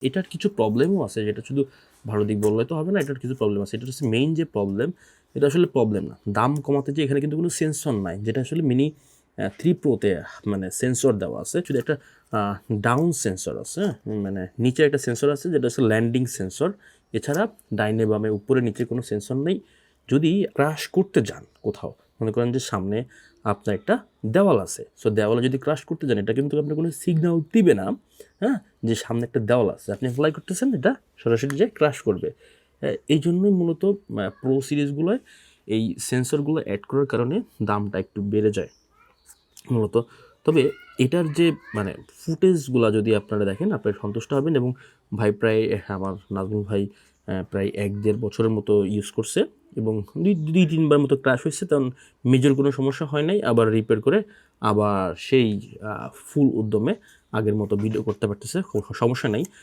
এটার কিছু প্রবলেমও আছে, যেটা শুধু ভালো দিক বললে তো হবে না, এটার কিছু প্রবলেম আছে। এটা হচ্ছে মেইন যে প্রবলেম, এটা আসলে প্রবলেম না। দাম কমাতে যে এখানে কিন্তু কোনো সেন্সর নাই, যেটা আসলে মিনি 3 প্রোতে মানে সেন্সর দেওয়া আছে, শুধু একটা ডাউন সেন্সর আছে, মানে নিচে একটা সেন্সর আছে যেটা হচ্ছে ল্যান্ডিং সেন্সর। এছাড়া ডাইনে বামে উপরে নিচে কোনো সেন্সর নেই। যদি ক্রাশ করতে যান কোথাও, মনে করেন যে সামনে আপনার একটা দেওয়াল আছে, সো দেওয়ালে যদি ক্রাশ করতে যান, এটা কিন্তু আপনার কোনো সিগন্যাল দিবে না, হ্যাঁ, যে সামনে একটা দেওয়াল আছে, আপনি অ্যাপ্লাই করতেছেন, এটা সরাসরি যে ক্রাশ করবে। এই জন্যই মূলত প্রো সিরিজগুলোয় এই সেন্সরগুলো অ্যাড করার কারণে দামটা একটু বেড়ে যায় মূলত। তবে এটার যে মানে ফুটেজগুলো যদি আপনারা দেখেন, আপনারা সন্তুষ্ট হবেন। এবং ভাই প্রায় আমার নাজমুল ভাই প্রায় 1-1.5 বছরের মতো ইউজ করছে, এবং 2-3বার মতো ক্র্যাশ হয়েছে, তখন মেজর কোনো সমস্যা হয় নাই। আবার রিপেয়ার করে আবার সেই ফুল উদ্যমে আগের মতো ভিডিও করতে পারতেছে, কোনো সমস্যা নাই।